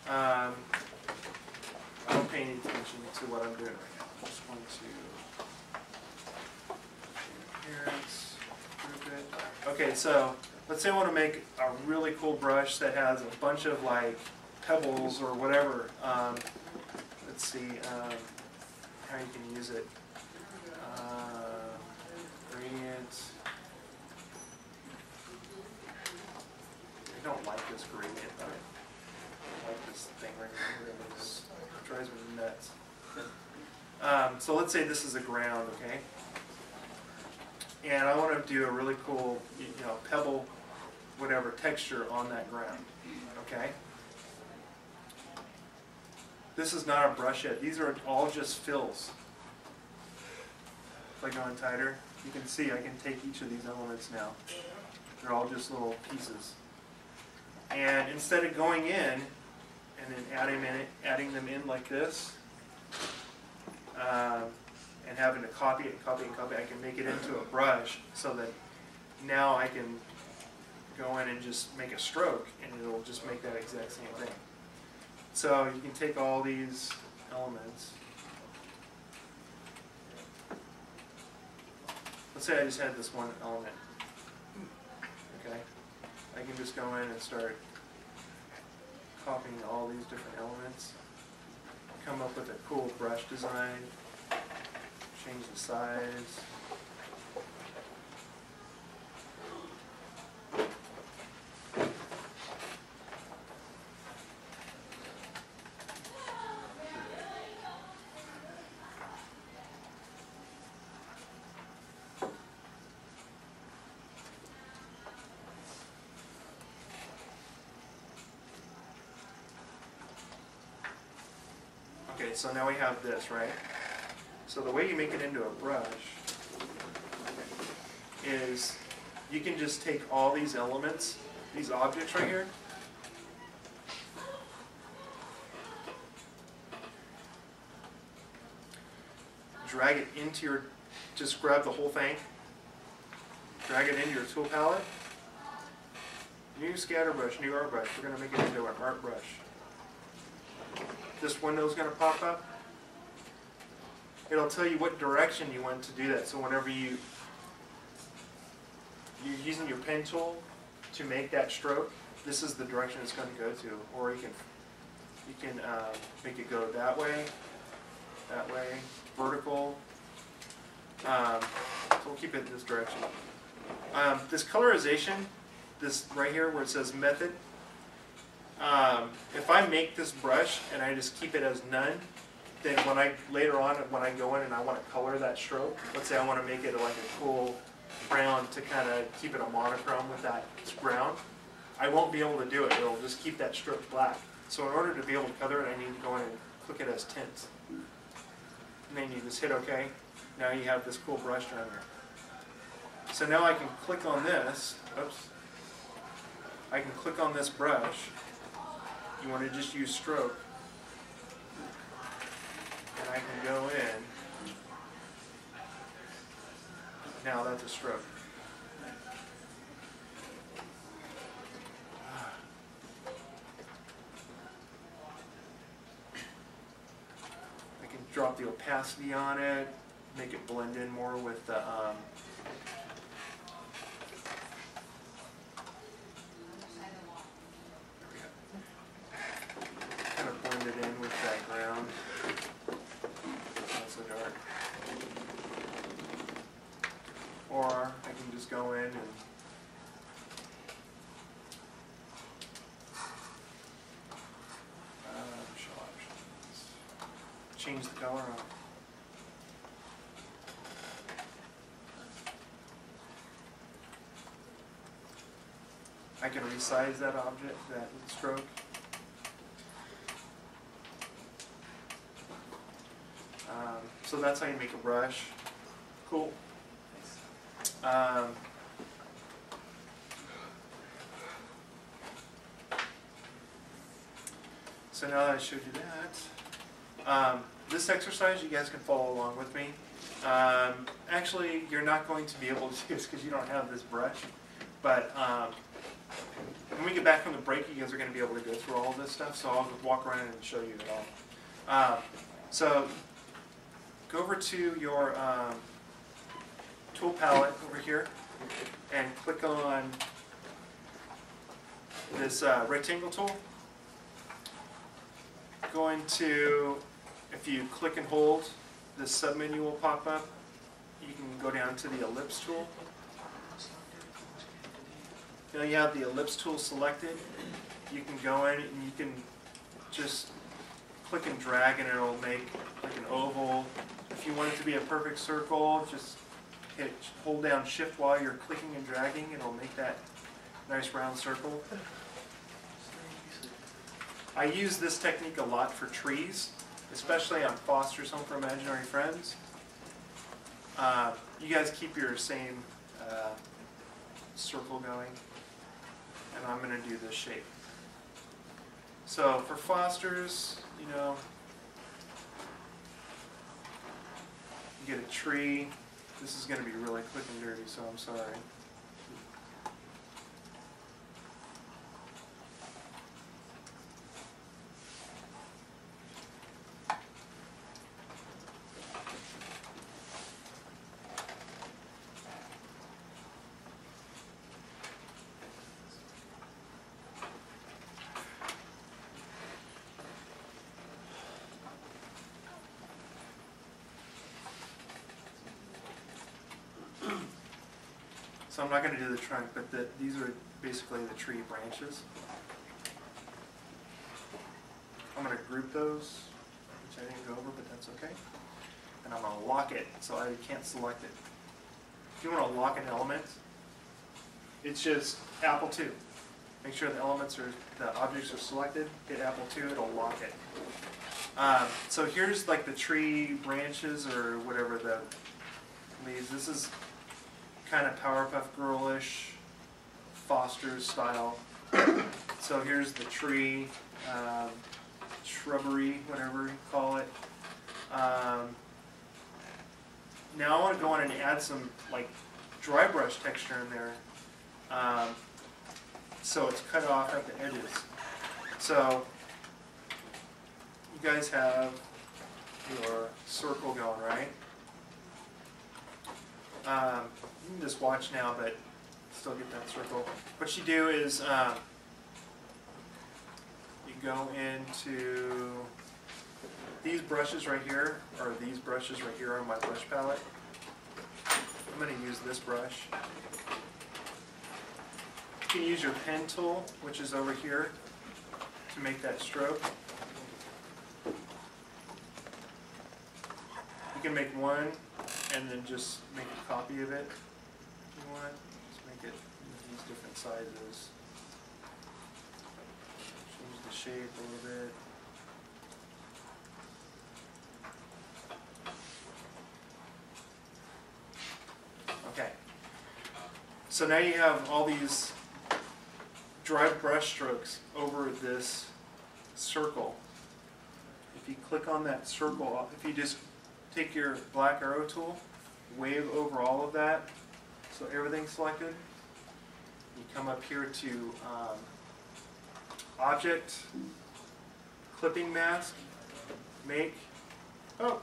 I don't pay any attention to what I'm doing right now. I'm just going to appearance, group it. Okay, so let's say I want to make a really cool brush that has a bunch of like pebbles or whatever. Let's see how you can use it. Gradient. I don't like this gradient. I like this thing right here. It drives me nuts. So let's say this is a ground, okay? And I want to do a really cool, pebble, whatever texture on that ground, okay? This is not a brush yet. These are all just fills. If I go in tighter, you can see I can take each of these elements now. They're all just little pieces. And instead of going in and then adding them in like this, and having to copy it, I can make it into a brush so that now I can go in and just make a stroke and it'll just make that exact same thing. So you can take all these elements. Let's say I just had this one element. Okay, I can just go in and start copying all these different elements, come up with a cool brush design, change the size. Okay, so now we have this, right? So the way you make it into a brush is you can just take all these elements, these objects right here, drag it into your, just grab the whole thing, drag it into your tool palette, new scatter brush, new art brush. We're going to make it into an art brush. This window is going to pop up. It'll tell you what direction you want to do that. So whenever you're using your pen tool to make that stroke, this is the direction it's going to go to. Or you can make it go that way, vertical. So we'll keep it in this direction. This colorization, this right here where it says method. If I make this brush and I just keep it as none, then later on when I go in and I want to color that stroke, let's say I want to make it like a cool brown to kind of keep it a monochrome with that brown, I won't be able to do it. It'll just keep that stroke black. So in order to be able to color it, I need to go in and click it as tints. And then you just hit OK. Now you have this cool brush down here. So now I can click on this. Oops. I can click on this brush. You want to just use stroke. And I can go in. Now that's a stroke. I can drop the opacity on it, make it blend in more with the kind of blend it in with that ground. Not so dark. Or I can just go in and show options. Change the color on it. I can resize that object, that stroke. So that's how you make a brush. Cool. So now that I showed you that, this exercise you guys can follow along with me. Actually, you're not going to be able to do this because you don't have this brush, but when we get back from the break, you guys are going to be able to go through all of this stuff, so I'll walk around and show you it all. So go over to your tool palette over here and click on this rectangle tool. Go into, if you click and hold, this submenu will pop up. You can go down to the ellipse tool. Now you have the ellipse tool selected. You can go in and you can just click and drag and it'll make like an oval. If you want it to be a perfect circle, just hold down shift while you're clicking and dragging and it'll make that nice round circle. I use this technique a lot for trees, especially on Foster's Home for Imaginary Friends. You guys keep your same circle going, and I'm going to do this shape. So for Foster's, you know, you get a tree. This is going to be really quick and dirty, so I'm sorry. So I'm not going to do the trunk, but these are basically the tree branches. I'm going to group those, which I didn't go over, but that's okay. And I'm going to lock it, so I can't select it. If you want to lock an element, it's just Apple II. Make sure the objects are selected, hit Apple II, it'll lock it. So here's like the tree branches or whatever the leaves. This is kind of Powerpuff Girl-ish, Foster's style. So here's the tree, shrubbery, whatever you call it. Now I want to go in and add some like dry brush texture in there, so it's cut off at the edges. So you guys have your circle going, right? You can just watch now, but still get that circle. What you do is you go into these brushes right here, or these brushes right here on my brush palette. I'm going to use this brush. You can use your pen tool, which is over here, to make that stroke. You can make one and then just make a copy of it if you want. Just make it these different sizes. Change the shape a little bit. Okay. So now you have all these dry brush strokes over this circle. If you click on that circle, if you just take your black arrow tool, wave over all of that, so everything's selected. You come up here to Object, Clipping Mask, Make. Oh,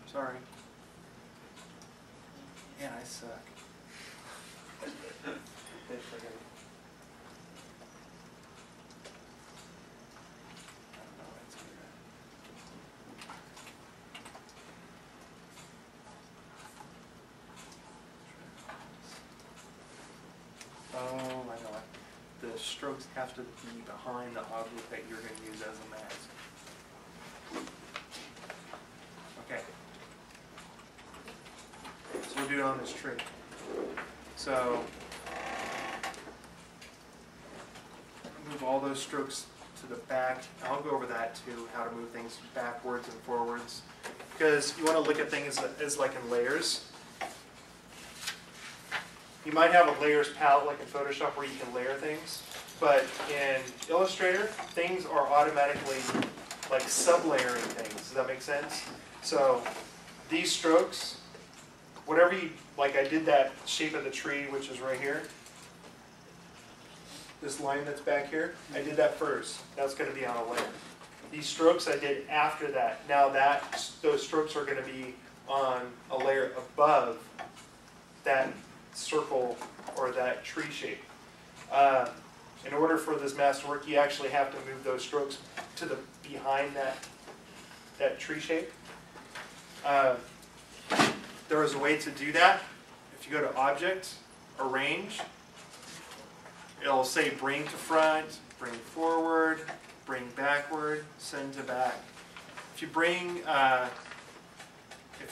sorry. Man, I suck. Oh my God. The strokes have to be behind the object that you're going to use as a mask. Okay. So we'll do it on this tree. So move all those strokes to the back. I'll go over that too, how to move things backwards and forwards. Because you want to look at things as like in layers. You might have a layers palette like in Photoshop where you can layer things, but in Illustrator, things are automatically like sub-layering things. Does that make sense? So these strokes, whatever you, like I did that shape of the tree, which is right here, this line that's back here, I did that first. That's going to be on a layer. These strokes I did after that. Now those strokes are going to be on a layer above that circle or that tree shape. In order for this mask to work, you actually have to move those strokes to the behind that tree shape. There is a way to do that. If you go to Object, Arrange, it'll say bring to front, bring forward, bring backward, send to back. If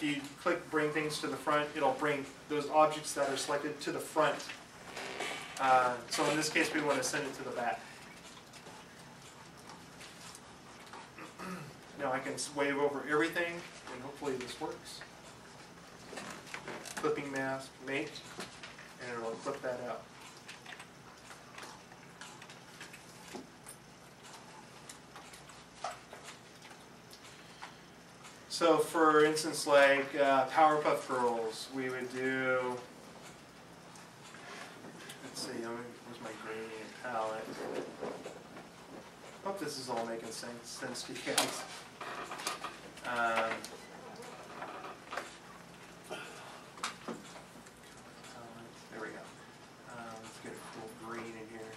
you click bring things to the front, it'll bring those objects that are selected to the front. So in this case, we want to send it to the back. Now I can wave over everything, and hopefully this works. Clipping mask, make, and it'll clip that out. So for instance, like Powerpuff Girls, we would do, let's see, where's my gradient palette? Hope this is all making sense to you guys. There we go. Let's get a cool green in here.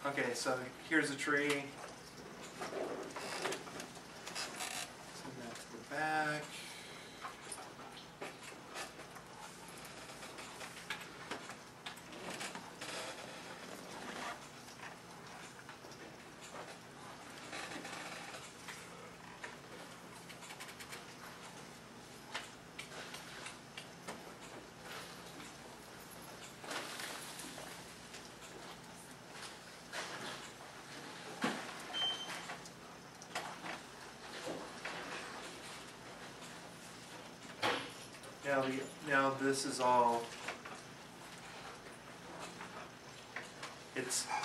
Okay, so here's a tree. Send that to the back. Now this is all,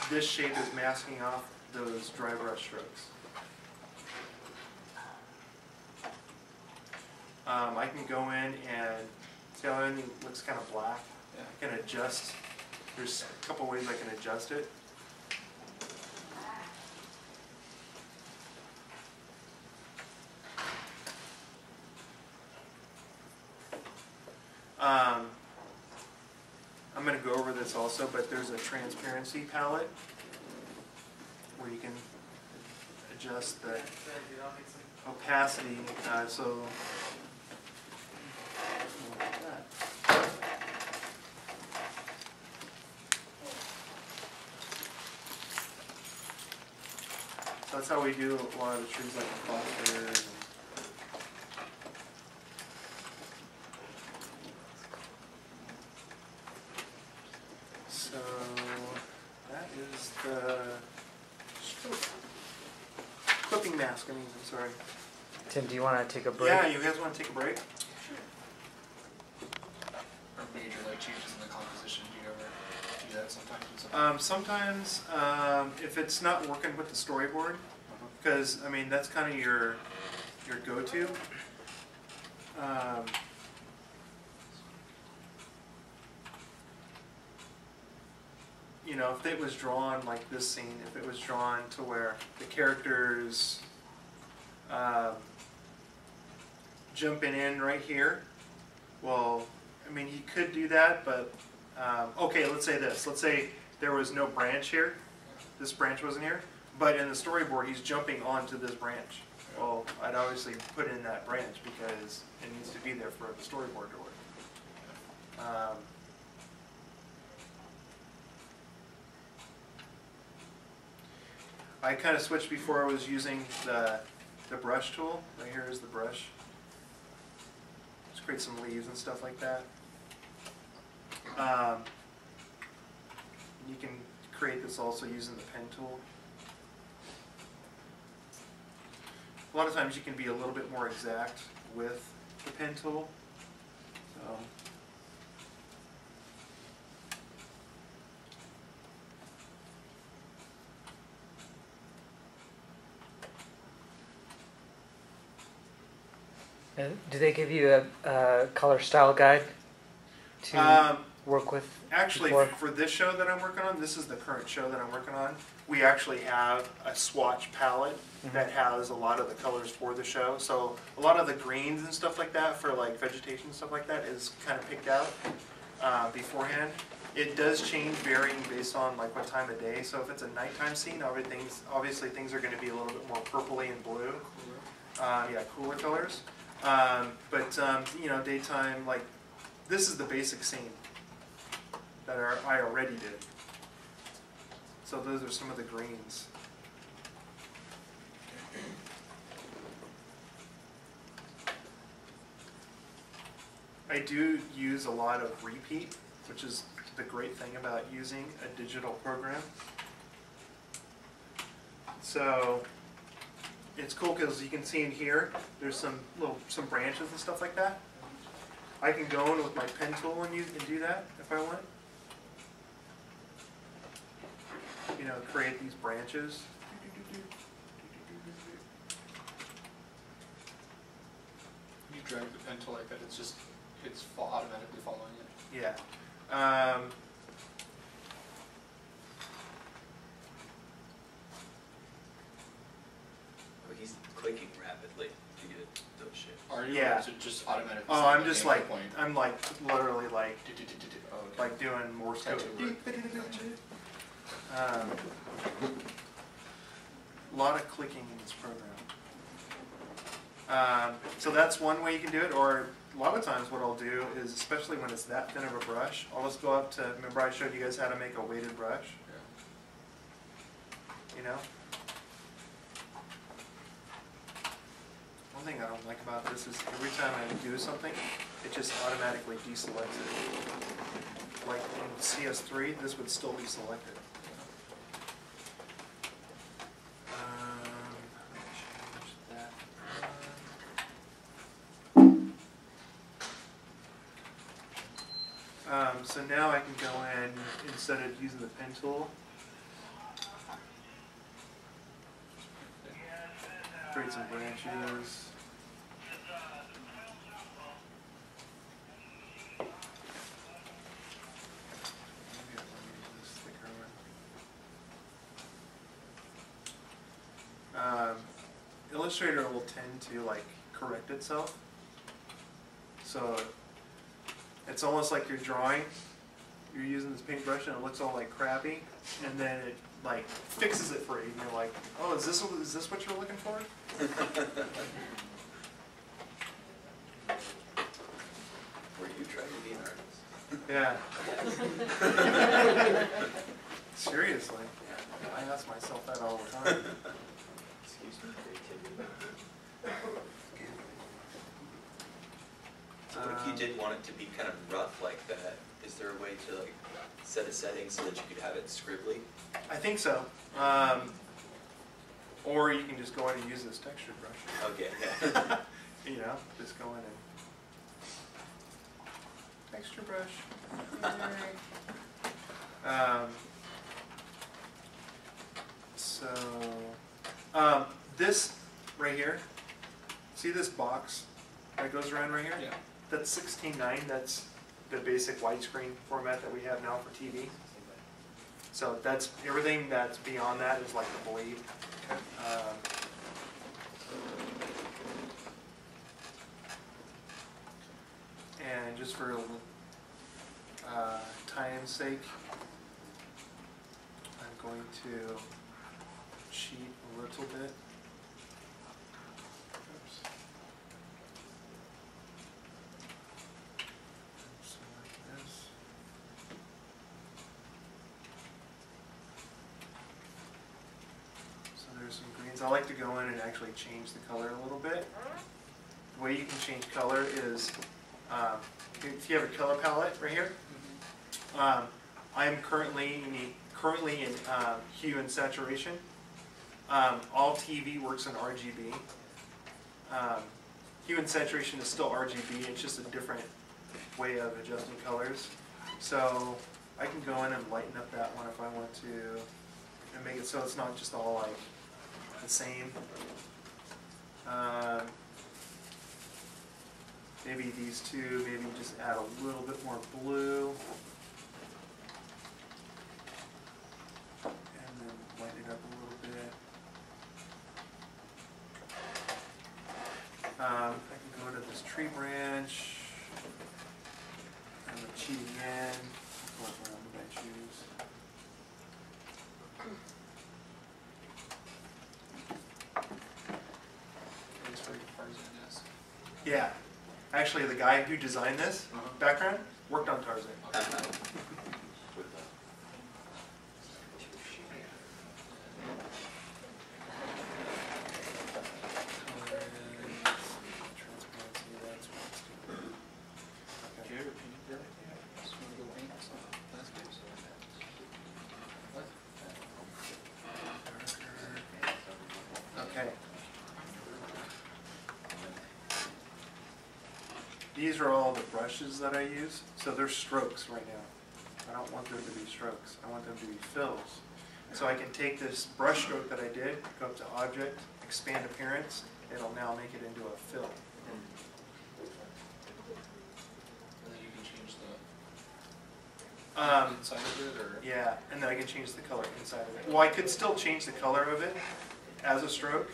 this shape is masking off those dry brush strokes. I can go in and see how everything looks kind of black. Yeah. I can adjust, there's a couple ways I can adjust it. I'm going to go over this also, but there's a transparency palette where you can adjust the opacity. So that's how we do a lot of the trees, like the clusters. So that is the clipping mask. I'm sorry. Tim, do you want to take a break? Yeah, you guys want to take a break? Or major changes in the composition. Do you ever do that sometimes? Sometimes, if it's not working with the storyboard, because I mean that's kind of your go-to. You know, if it was drawn like this scene, if it was drawn to where the characters jumping in right here, well, I mean, you could do that, but okay, let's say this. Let's say there was no branch here. This branch wasn't here, but in the storyboard, he's jumping onto this branch. Well, I'd obviously put in that branch because it needs to be there for the storyboard to work. I kind of switched before I was using the brush tool. Right here is the brush. Just create some leaves and stuff like that. You can create this also using the pen tool. A lot of times you can be a little bit more exact with the pen tool. So Do they give you a color style guide to work with? Actually, before? for this show that I'm working on, this is the current show that I'm working on, we actually have a swatch palette that has a lot of the colors for the show. So a lot of the greens and stuff like that for like vegetation and stuff like that is kind of picked out beforehand. It does change varying based on like what time of day. So if it's a nighttime scene, obviously things are going to be a little bit more purpley and blue. Yeah, cooler colors. You know, daytime, like this is the basic scene that I already did. So those are some of the greens. I do use a lot of repeat, which is the great thing about using a digital program. So it's cool because you can see in here, there's some branches and stuff like that. I can go in with my pen tool and do that if I want. You know, create these branches. You drag the pen tool like that, it's automatically following it. Yeah. Oh, he's clicking rapidly to get those shapes. Are you? Yeah. Or is it just automatically? Oh, setting I'm the just anchor like, point? I'm like literally like, Oh, okay. like doing Morse code. A lot of clicking in this program. So that's one way you can do it, or a lot of times what I'll do is, especially when it's that thin of a brush, I'll just go up to, remember I showed you guys how to make a weighted brush? You know? One thing I don't like about this is every time I do something, it just automatically deselects it. Like in CS3, this would still be selected. Change that. So now I can go in, instead of using the pen tool, create some branches. Illustrator will tend to like correct itself. So it's almost like you're drawing, you're using this paintbrush and it looks all like crappy, and then it like fixes it for you and you're like, oh, is this what you're looking for? Were you trying to be an artist? Yeah. Seriously. I ask myself that all the time. Excuse me, creativity. So what if you did want it to be kind of rough like that? Is there a way to like set a setting so that you could have it scribbly? I think so. Or you can just go in and use this texture brush. Okay, yeah. You know, just go in and texture brush. This right here, see this box that goes around right here? Yeah. That's 16:9. That's the basic widescreen format that we have now for TV. So that's everything that's beyond that is like the bleed. And just for time's sake, I'm going to cheat a little bit. Oops. Select this. So there's some greens. I like to go in and actually change the color a little bit. The way you can change color is, if you have a color palette right here, I'm currently in hue and saturation. All TV works in RGB. Hue and saturation is still RGB, it's just a different way of adjusting colors. So I can go in and lighten up that one if I want to, and make it so it's not just all like the same. maybe these two, maybe just add a little bit more blue. And then lighten it up a little bit. I can go into this tree branch. I'm cheating in. What round did I choose? It's very Tarzan-esque. Yeah. Actually, the guy who designed this background worked on Tarzan. Okay. These are all the brushes that I use. So they're strokes right now. I don't want them to be strokes. I want them to be fills. So I can take this brush stroke that I did, go up to Object, Expand Appearance. It'll now make it into a fill. And then you can change the Um, inside of it, or? Yeah, and then I can change the color inside of it. Well, I could still change the color of it as a stroke,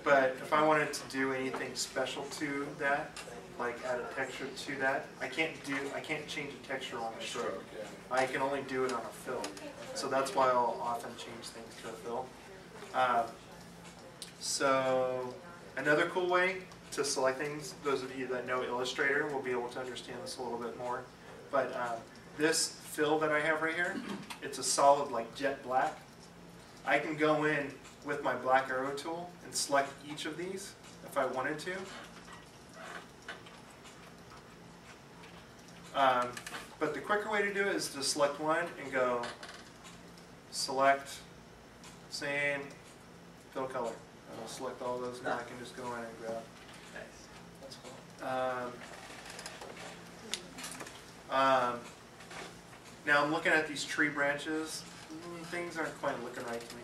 but if I wanted to do anything special to that, like add a texture to that, I can't change the texture on a stroke. Yeah. I can only do it on a fill. So that's why I'll often change things to a fill. So another cool way to select things, those of you that know Illustrator will be able to understand this a little bit more. But this fill that I have right here, it's a solid like jet black. I can go in with my black arrow tool and select each of these if I wanted to. But the quicker way to do it is to select one and go select, same, fill color. And I'll select all those and I can just go in and grab. Nice. That's cool. Now I'm looking at these tree branches. Things aren't quite looking right to me.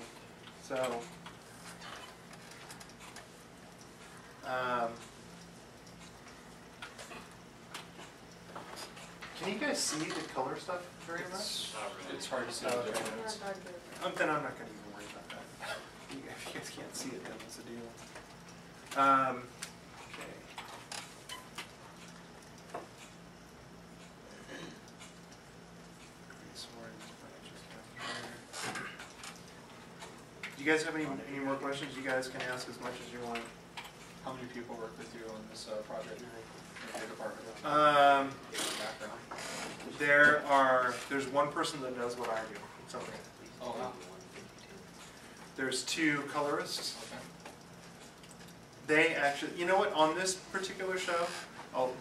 So, can you guys see the color stuff very much? It's hard to see the Okay. difference. Then I'm not going to even worry about that. If you guys can't see it, then what's the deal? Okay. Do you guys have any more questions? You guys can ask as much as you want. How many people work with you on this project in your department? Background? There's one person that does what I do. It's okay. Oh, wow. There's two colorists. Okay. They actually, you know what, on this particular show,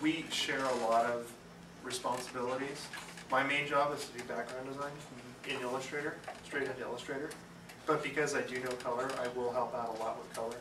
we share a lot of responsibilities. My main job is to do background design in Illustrator, straight into Illustrator. But because I do know color, I will help out a lot with color.